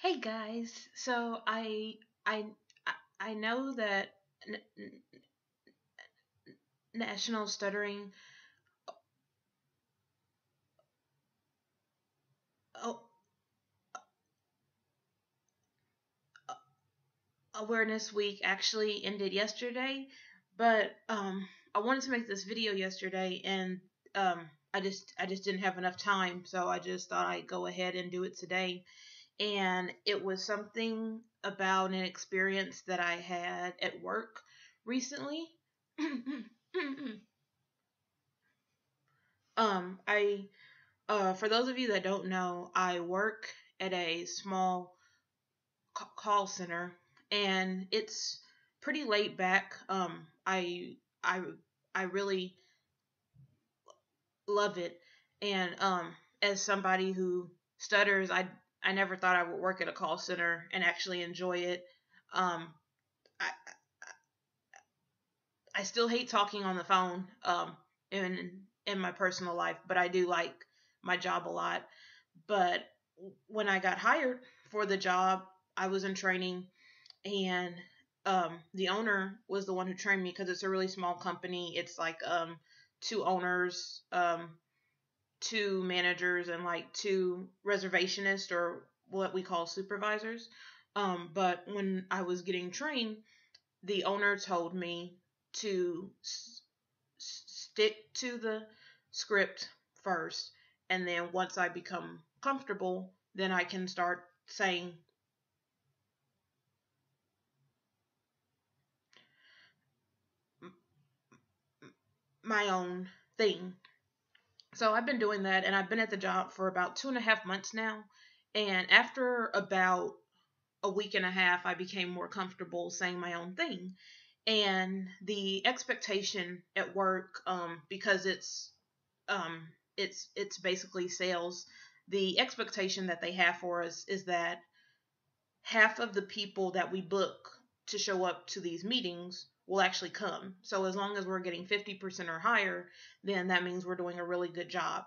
Hey guys, so I I know that N- National Stuttering oh, Awareness Week actually ended yesterday, but I wanted to make this video yesterday and I just didn't have enough time, so I just thought I'd go ahead and do it today. And it was something about an experience that I had at work recently. I For those of you that don't know, I work at a small call center, and it's pretty laid back. I I really love it, and as somebody who stutters, I never thought I would work at a call center and actually enjoy it. Um, I I still hate talking on the phone in my personal life, but I do like my job a lot. But when I got hired for the job, I was in training, and the owner was the one who trained me because it's a really small company. It's like two owners, two managers, and like two reservationists or what we call supervisors. But when I was getting trained, the owner told me to stick to the script first, and then once I become comfortable, then I can start saying my own thing. So I've been doing that, and I've been at the job for about 2.5 months now. And after about a week and a half, I became more comfortable saying my own thing. And the expectation at work, because um, it's basically sales. The expectation that they have for us is that half of the people that we book to show up to these meetings will actually come. So as long as we're getting 50% or higher, then that means we're doing a really good job.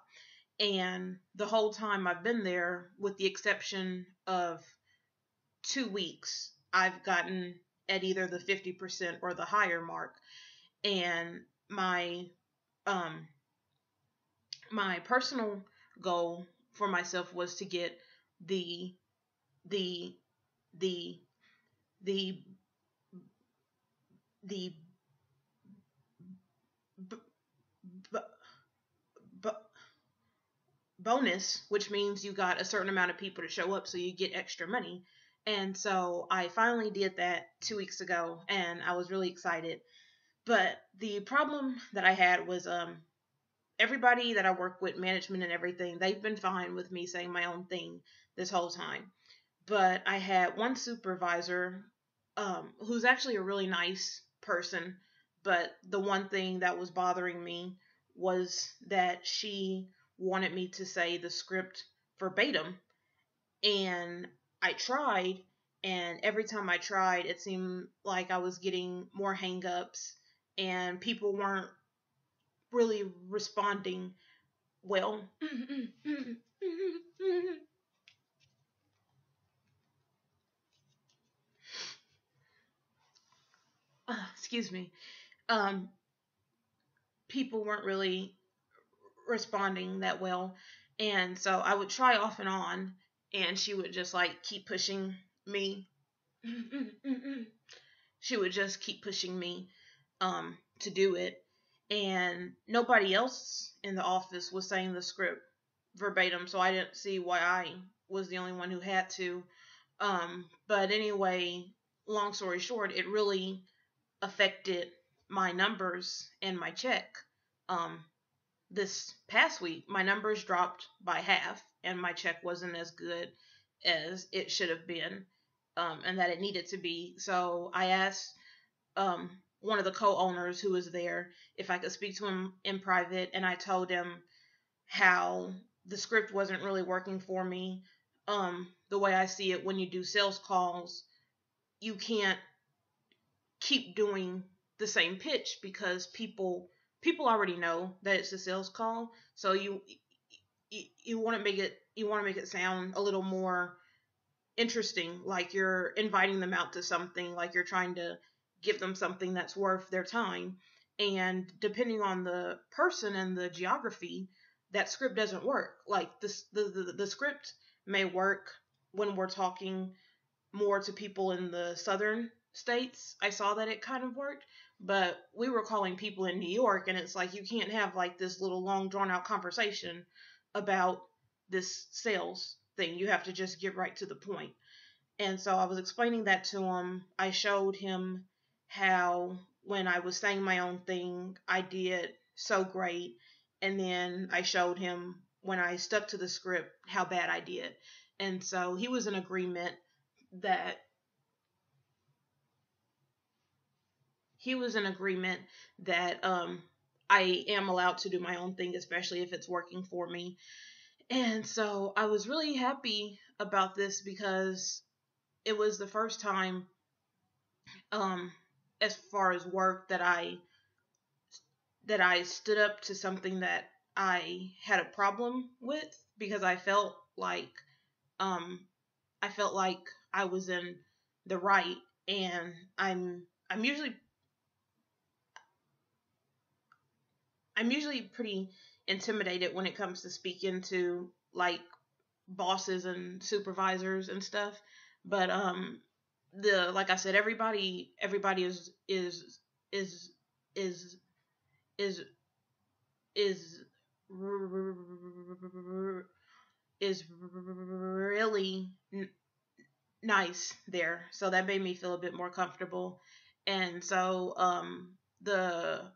And the whole time I've been there, with the exception of 2 weeks, I've gotten at either the 50% or the higher mark. And um my personal goal for myself was to get the the the the the b- b- b- bonus, which means you got a certain amount of people to show up, so you get extra money. And so I finally did that 2 weeks ago, and I was really excited. But the problem that I had was everybody that I work with, management and everything, they've been fine with me saying my own thing this whole time. But I had one supervisor who's actually a really nice person, but the one thing that was bothering me was that she wanted me to say the script verbatim, and I tried, and every time I tried, it seemed like I was getting more hangups, and people weren't really responding well. Excuse me. Um, People weren't really responding that well. And so I would try off and on, and she would just like keep pushing me. She would just keep pushing me to do it. And nobody else in the office was saying the script verbatim, so I didn't see why I was the only one who had to. But anyway, long story short, it really affected my numbers and my check. Um, this past week, my numbers dropped by half, and my check wasn't as good as it should have been, and that it needed to be. So I asked one of the co-owners who was there if I could speak to him in private, and I told him how the script wasn't really working for me. The way I see it, when you do sales calls, you can't keep doing the same pitch because people already know that it's a sales call. So you want to make it sound a little more interesting, like you're inviting them out to something, like you're trying to give them something that's worth their time. And depending on the person and the geography, that script doesn't work. Like the script may work when we're talking more to people in the southern states. I saw that it kind of worked, but we were calling people in New York, and it's like you can't have like this little long drawn out conversation about this sales thing. You have to just get right to the point. And so I was explaining that to him. I showed him how when I was saying my own thing, I did so great. And then I showed him when I stuck to the script how bad I did. And so he was in agreement that I am allowed to do my own thing, especially if it's working for me. And so I was really happy about this because it was the first time, um, as far as work, that I stood up to something that I had a problem with, because um I felt like I was in the right. And I'm usually I'm usually pretty intimidated when it comes to speaking to like bosses and supervisors and stuff. But the like I said, everybody is is is is is really nice there, so that made me feel a bit more comfortable. And so the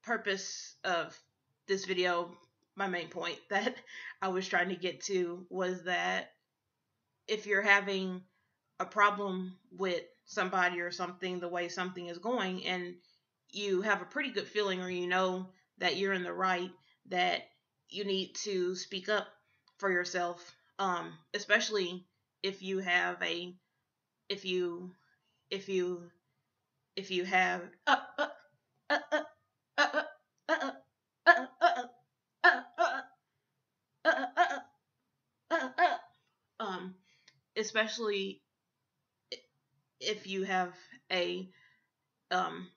purpose of this video, my main point that I was trying to get to, was that if you're having a problem with somebody or something, the way something is going, and you have a pretty good feeling, or you know that you're in the right, that you need to speak up for yourself, especially if you have a if you if you if you have uh, uh, uh, uh, uh, uh, uh, uh, uh, uh, uh, um especially if you have a um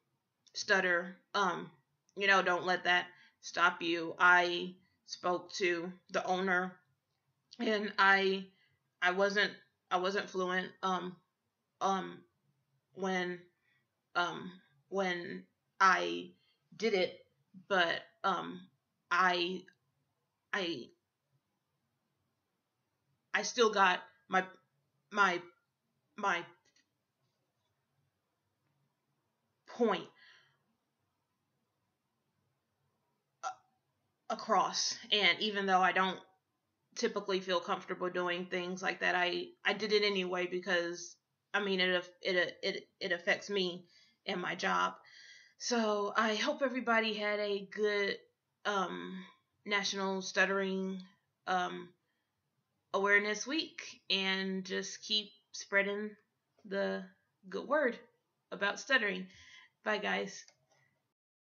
stutter, don't let that stop you. I spoke to the owner, and I wasn't I wasn't fluent um when um when I did it, but I I I still got my my point across. And even though I don't typically feel comfortable doing things like that, I did it anyway, because I mean it affects me and my job. So I hope everybody had a good National Stuttering um Awareness Week, and just keep spreading the good word about stuttering. Bye, guys.